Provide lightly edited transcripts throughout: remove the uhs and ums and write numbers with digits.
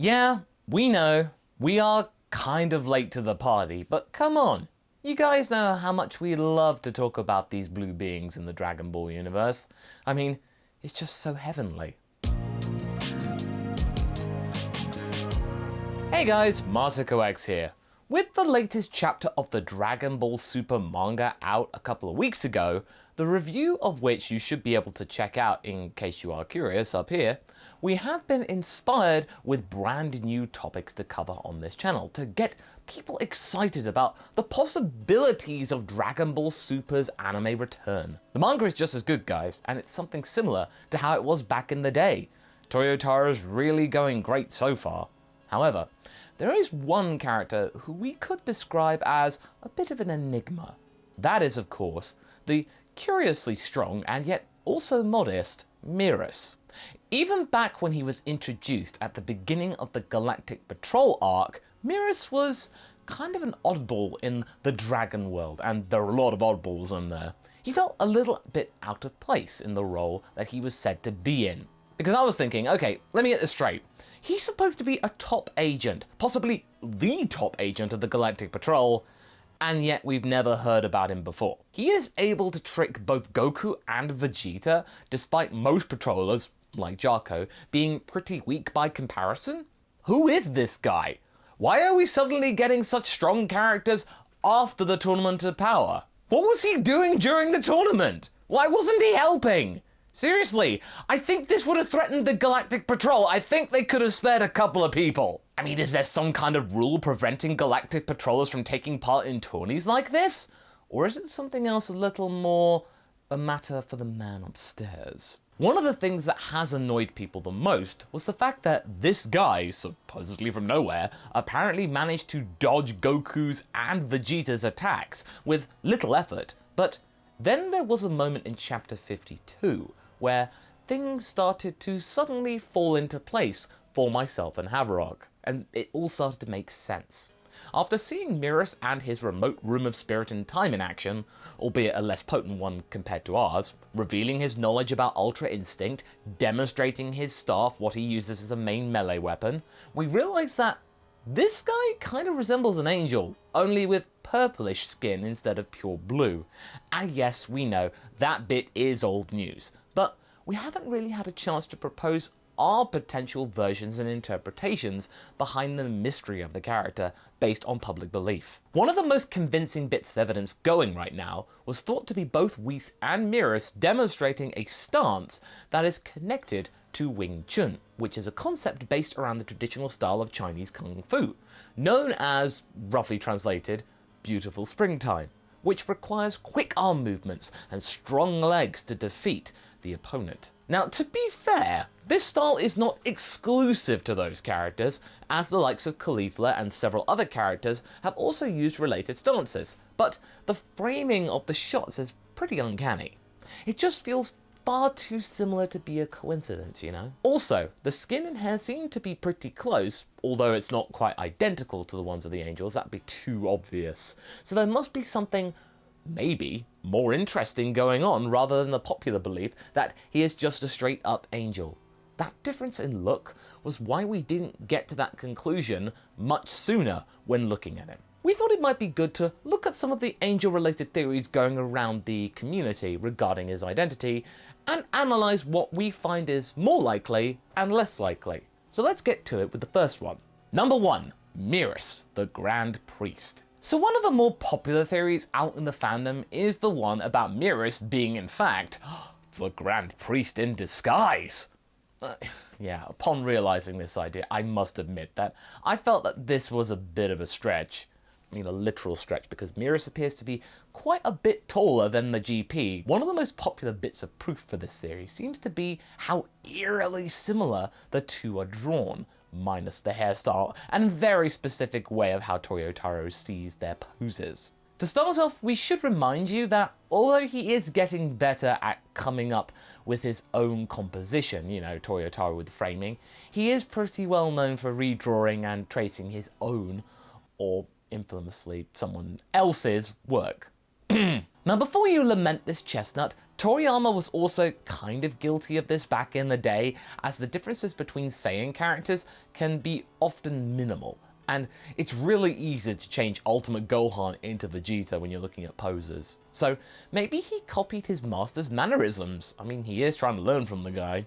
Yeah, we know, we are kind of late to the party, but come on. You guys know how much we love to talk about these blue beings in the Dragon Ball universe. I mean, it's just so heavenly. Hey guys, MasakoX here. With the latest chapter of the Dragon Ball Super manga out a couple of weeks ago, the review of which you should be able to check out in case you are curious up here, we have been inspired with brand new topics to cover on this channel to get people excited about the possibilities of Dragon Ball Super's anime return. The manga is just as good, guys, and it's something similar to how it was back in the day. Toyotaro's really going great so far. However, there is one character who we could describe as a bit of an enigma. That is, of course, the curiously strong and yet also modest Merus. Even back when he was introduced at the beginning of the Galactic Patrol arc, Merus was kind of an oddball in the dragon world, and there are a lot of oddballs in there. He felt a little bit out of place in the role that he was said to be in. Because I was thinking, okay, let me get this straight. He's supposed to be a top agent, possibly the top agent of the Galactic Patrol, and yet we've never heard about him before. He is able to trick both Goku and Vegeta, despite most patrollers, like Jarko, being pretty weak by comparison. Who is this guy? Why are we suddenly getting such strong characters after the Tournament of Power? What was he doing during the tournament? Why wasn't he helping? Seriously, I think this would have threatened the Galactic Patrol. I think they could have spared a couple of people. I mean, is there some kind of rule preventing Galactic Patrollers from taking part in tourneys like this? Or is it something else a little more a matter for the man upstairs? One of the things that has annoyed people the most was the fact that this guy, supposedly from nowhere, apparently managed to dodge Goku's and Vegeta's attacks with little effort, but then there was a moment in chapter 52 where things started to suddenly fall into place for myself and Havarog, and it all started to make sense. After seeing Merus and his remote room of spirit and time in action, albeit a less potent one compared to ours, revealing his knowledge about Ultra Instinct, demonstrating his staff, what he uses as a main melee weapon, we realized that this guy kind of resembles an angel, only with purplish skin instead of pure blue. And yes, we know that bit is old news, but we haven't really had a chance to propose our potential versions and interpretations behind the mystery of the character based on public belief. One of the most convincing bits of evidence going right now was thought to be both Whis and Merus demonstrating a stance that is connected to Wing Chun, which is a concept based around the traditional style of Chinese Kung Fu, known as, roughly translated, beautiful springtime, which requires quick arm movements and strong legs to defeat the opponent. Now, to be fair, this style is not exclusive to those characters, as the likes of Caulifla and several other characters have also used related stances, but the framing of the shots is pretty uncanny. It just feels far too similar to be a coincidence, you know? Also, the skin and hair seem to be pretty close, although it's not quite identical to the ones of the angels, that'd be too obvious. So there must be something maybe more interesting going on rather than the popular belief that he is just a straight up angel. That difference in look was why we didn't get to that conclusion much sooner when looking at him. We thought it might be good to look at some of the angel-related theories going around the community regarding his identity and analyze what we find is more likely and less likely. So let's get to it with the first one. Number 1, Merus, the Grand Priest. So one of the more popular theories out in the fandom is the one about Merus being in fact the Grand Priest in disguise. Yeah, upon realizing this idea, I must admit that I felt that this was a bit of a stretch. I mean, a literal stretch, because Merus appears to be quite a bit taller than the GP. One of the most popular bits of proof for this series seems to be how eerily similar the two are drawn, minus the hairstyle and very specific way of how Toyotaro sees their poses. To start off, we should remind you that although he is getting better at coming up with his own composition, you know, Toyotaro with framing, he is pretty well known for redrawing and tracing his own, or infamously someone else's, work. Now before you lament this chestnut, Toriyama was also kind of guilty of this back in the day, as the differences between Saiyan characters can be often minimal, and it's really easy to change Ultimate Gohan into Vegeta when you're looking at poses. So maybe he copied his master's mannerisms. I mean, he is trying to learn from the guy.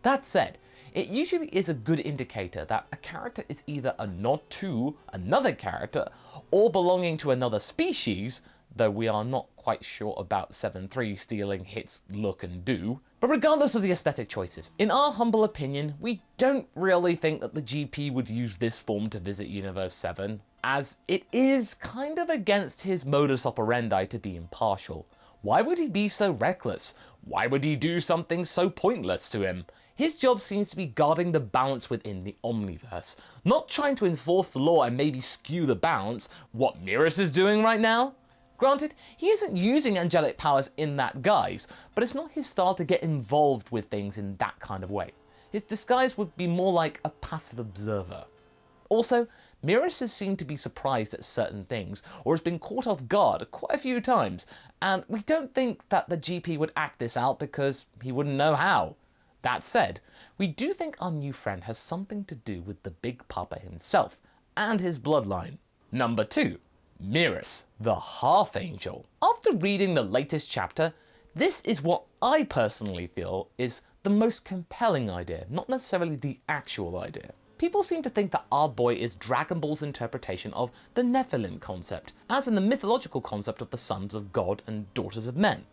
That said, it usually is a good indicator that a character is either a nod to another character or belonging to another species, though we are not quite sure about 7-3 stealing Hit's look and do. But regardless of the aesthetic choices, in our humble opinion, we don't really think that the GP would use this form to visit Universe 7, as it is kind of against his modus operandi to be impartial. Why would he be so reckless? Why would he do something so pointless to him? His job seems to be guarding the balance within the Omniverse, not trying to enforce the law and maybe skew the balance, what Merus is doing right now. Granted, he isn't using angelic powers in that guise, but it's not his style to get involved with things in that kind of way. His disguise would be more like a passive observer. Also, Merus has seemed to be surprised at certain things, or has been caught off guard quite a few times, and we don't think that the GP would act this out because he wouldn't know how. That said, we do think our new friend has something to do with the Big Papa himself, and his bloodline. Number 2. Merus, the Half-Angel. After reading the latest chapter, this is what I personally feel is the most compelling idea, not necessarily the actual idea. People seem to think that our boy is Dragon Ball's interpretation of the Nephilim concept, as in the mythological concept of the sons of God and daughters of men,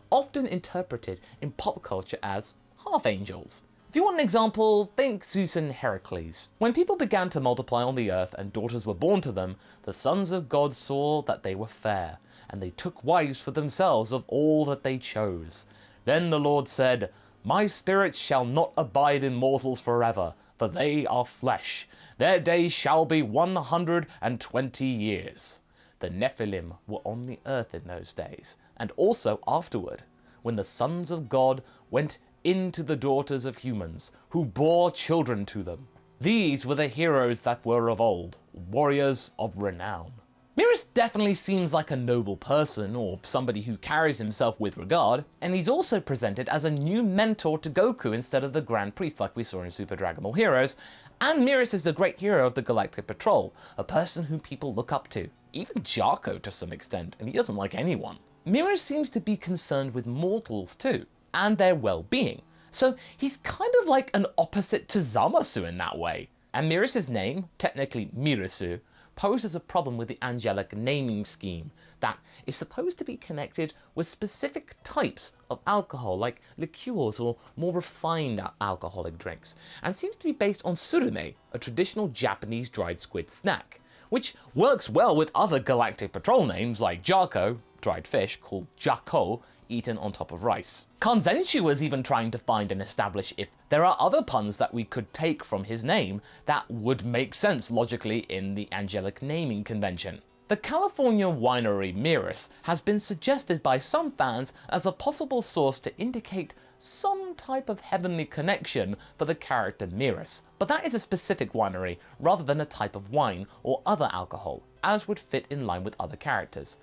often interpreted in pop culture as half-angels. If you want an example, think Zeus and Heracles. When people began to multiply on the earth and daughters were born to them, the sons of God saw that they were fair, and they took wives for themselves of all that they chose. Then the Lord said, "My spirit shall not abide in mortals forever, for they are flesh. Their days shall be 120 years. The Nephilim were on the earth in those days, and also afterward, when the sons of God went into the daughters of humans, who bore children to them. These were the heroes that were of old, warriors of renown." Merus definitely seems like a noble person, or somebody who carries himself with regard, and he's also presented as a new mentor to Goku instead of the Grand Priest like we saw in Super Dragon Ball Heroes, and Merus is a great hero of the Galactic Patrol, a person who people look up to, even Jarko to some extent, and he doesn't like anyone. Merus seems to be concerned with mortals too, and their well-being, so he's kind of like an opposite to Zamasu in that way. And Merus' name, technically Mirusu, poses a problem with the angelic naming scheme that is supposed to be connected with specific types of alcohol, like liqueurs or more refined alcoholic drinks, and seems to be based on surume, a traditional Japanese dried squid snack, which works well with other Galactic Patrol names like Jarko, dried fish called Jako, eaten on top of rice. Kanzenshu was even trying to find and establish if there are other puns that we could take from his name that would make sense logically in the angelic naming convention. The California winery Merus has been suggested by some fans as a possible source to indicate some type of heavenly connection for the character Merus, but that is a specific winery rather than a type of wine or other alcohol, as would fit in line with other characters.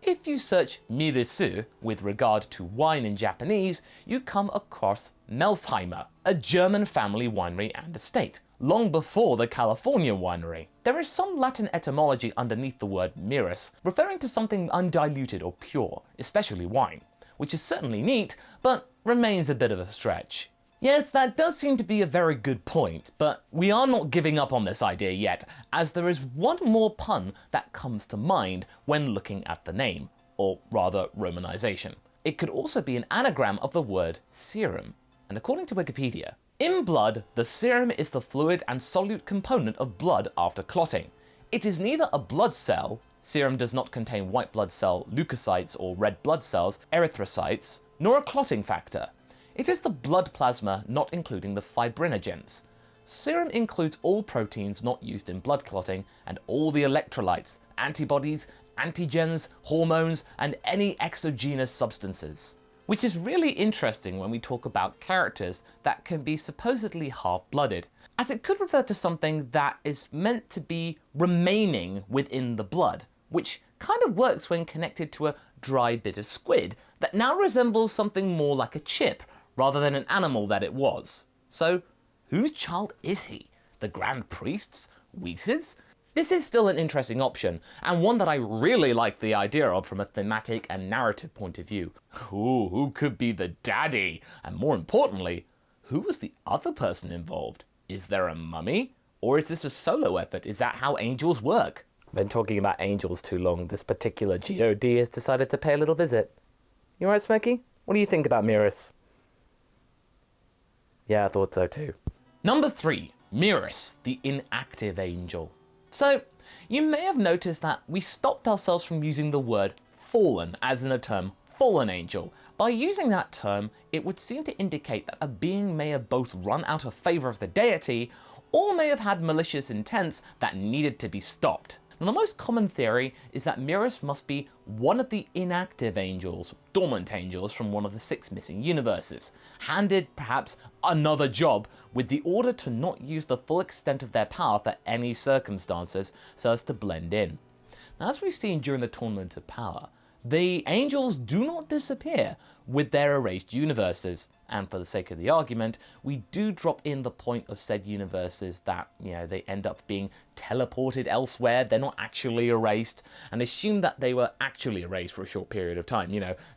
If you search Mirusu with regard to wine in Japanese, you come across Melsheimer, a German family winery and estate, long before the California winery. There is some Latin etymology underneath the word Merus, referring to something undiluted or pure, especially wine, which is certainly neat, but remains a bit of a stretch. Yes, that does seem to be a very good point, but we are not giving up on this idea yet, as there is one more pun that comes to mind when looking at the name, or rather romanization. It could also be an anagram of the word serum, and according to Wikipedia, in blood, the serum is the fluid and solute component of blood after clotting. It is neither a blood cell, serum does not contain white blood cell leukocytes or red blood cells, erythrocytes, nor a clotting factor. It is the blood plasma, not including the fibrinogens. Serum includes all proteins not used in blood clotting and all the electrolytes, antibodies, antigens, hormones, and any exogenous substances. Which is really interesting when we talk about characters that can be supposedly half-blooded, as it could refer to something that is meant to be remaining within the blood, which kind of works when connected to a dry bit of squid that now resembles something more like a chip rather than an animal that it was. So, whose child is he? The Grand Priest's? Whis'? This is still an interesting option, and one that I really like the idea of from a thematic and narrative point of view. Ooh, who could be the daddy? And more importantly, who was the other person involved? Is there a mummy? Or is this a solo effort? Is that how angels work? I've been talking about angels too long. This particular God has decided to pay a little visit. You alright, Smokey? What do you think about Merus? Yeah, I thought so too. Number 3, Merus, the inactive angel. So, you may have noticed that we stopped ourselves from using the word fallen, as in the term fallen angel. By using that term, it would seem to indicate that a being may have both run out of favor of the deity, or may have had malicious intents that needed to be stopped. Now, the most common theory is that Merus must be one of the inactive angels, dormant angels from one of the 6 missing universes, handed perhaps another job with the order to not use the full extent of their power for any circumstances so as to blend in. Now, as we've seen during the Tournament of Power, the angels do not disappear with their erased universes, and for the sake of the argument, we do drop in the point of said universes that, they end up being teleported elsewhere, they're not actually erased, and assume that they were actually erased for a short period of time,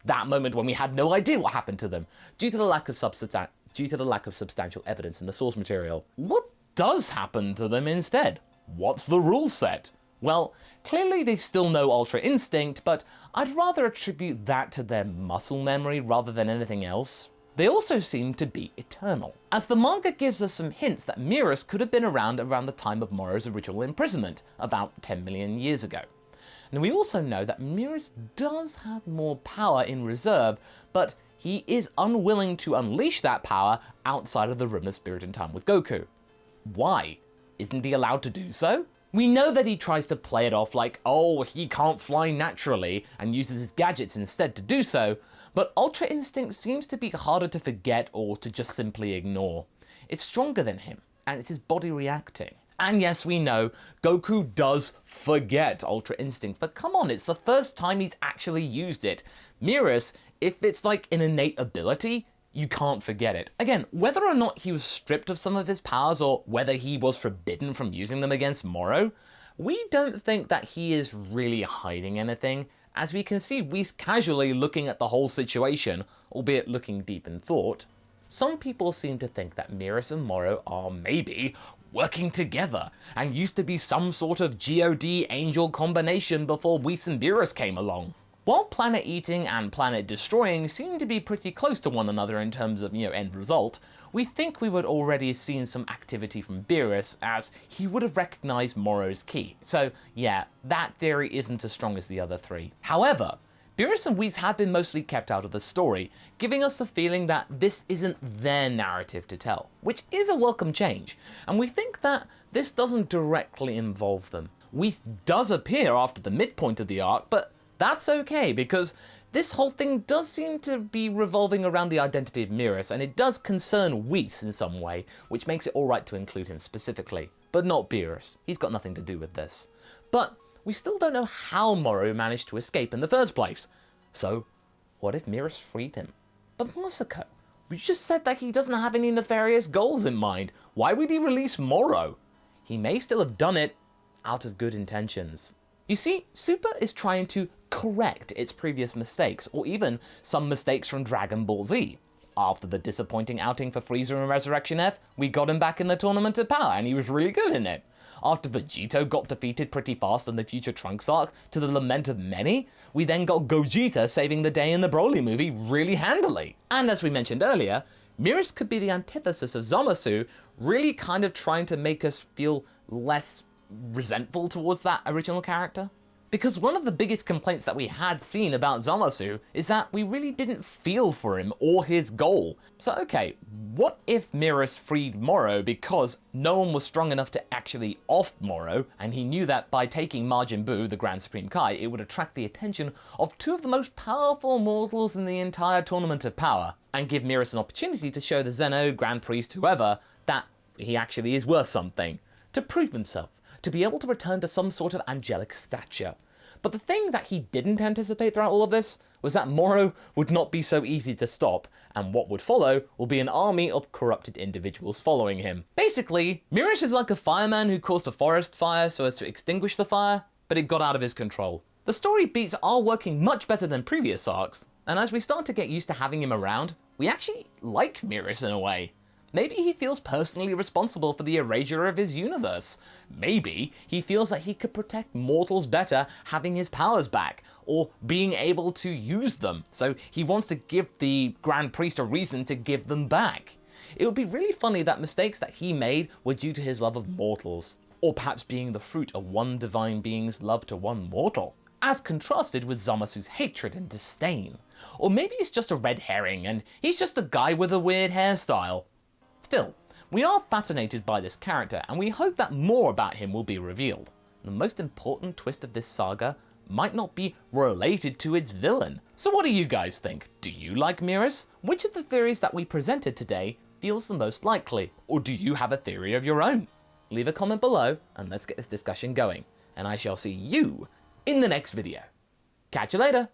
that moment when we had no idea what happened to them, due to the lack of substantial evidence in the source material. What does happen to them instead? What's the rule set? Well, clearly they still know Ultra Instinct, but I'd rather attribute that to their muscle memory rather than anything else. They also seem to be eternal, as the manga gives us some hints that Merus could have been around the time of Moro's original imprisonment, about 10 million years ago. And we also know that Merus does have more power in reserve, but he is unwilling to unleash that power outside of the Room of Spirit and Time with Goku. Why? Isn't he allowed to do so? We know that he tries to play it off like, oh, he can't fly naturally, and uses his gadgets instead to do so, but Ultra Instinct seems to be harder to forget or to just simply ignore. It's stronger than him, and it's his body reacting. And yes, we know, Goku does forget Ultra Instinct, but come on, it's the first time he's actually used it. Merus, if it's like an innate ability, you can't forget it. Again, whether or not he was stripped of some of his powers or whether he was forbidden from using them against Moro, we don't think that he is really hiding anything. As we can see, Whis casually looking at the whole situation, albeit looking deep in thought. Some people seem to think that Merus and Moro are maybe working together and used to be some sort of God angel combination before Whis and Beerus came along. While planet eating and planet destroying seem to be pretty close to one another in terms of, end result, we think we would already have seen some activity from Beerus, as he would have recognized Moro's ki. So yeah, that theory isn't as strong as the other 3. However, Beerus and Whis have been mostly kept out of the story, giving us the feeling that this isn't their narrative to tell, which is a welcome change, and we think that this doesn't directly involve them. Whis does appear after the midpoint of the arc, but that's okay, because this whole thing does seem to be revolving around the identity of Merus, and it does concern Whis in some way, which makes it alright to include him specifically, but not Beerus. He's got nothing to do with this. But we still don't know how Moro managed to escape in the first place. So, what if Merus freed him? But Masako, we just said that he doesn't have any nefarious goals in mind. Why would he release Moro? He may still have done it out of good intentions. You see, Super is trying to correct its previous mistakes, or even some mistakes from Dragon Ball Z. After the disappointing outing for Frieza and Resurrection F, we got him back in the Tournament of Power, and he was really good in it. After Vegito got defeated pretty fast in the Future Trunks arc, to the lament of many, we then got Gogeta saving the day in the Broly movie really handily. And as we mentioned earlier, Merus could be the antithesis of Zamasu, really kind of trying to make us feel less resentful towards that original character. Because one of the biggest complaints that we had seen about Zamasu is that we really didn't feel for him or his goal. So okay, what if Merus freed Moro because no one was strong enough to actually off Moro, and he knew that by taking Majin Buu, the Grand Supreme Kai, it would attract the attention of 2 of the most powerful mortals in the entire Tournament of Power, and give Merus an opportunity to show the Zeno, Grand Priest, whoever, that he actually is worth something, to prove himself, to be able to return to some sort of angelic stature. But the thing that he didn't anticipate throughout all of this was that Moro would not be so easy to stop, and what would follow will be an army of corrupted individuals following him. Basically, Merus is like a fireman who caused a forest fire so as to extinguish the fire, but it got out of his control. The story beats are working much better than previous arcs, and as we start to get used to having him around, we actually like Merus in a way. Maybe he feels personally responsible for the erasure of his universe. Maybe he feels that he could protect mortals better having his powers back, or being able to use them, so he wants to give the Grand Priest a reason to give them back. It would be really funny that mistakes that he made were due to his love of mortals, or perhaps being the fruit of one divine being's love to one mortal, as contrasted with Zamasu's hatred and disdain. Or maybe it's just a red herring and he's just a guy with a weird hairstyle. Still, we are fascinated by this character, and we hope that more about him will be revealed. The most important twist of this saga might not be related to its villain. So what do you guys think? Do you like Merus? Which of the theories that we presented today feels the most likely? Or do you have a theory of your own? Leave a comment below, and let's get this discussion going. And I shall see you in the next video. Catch you later!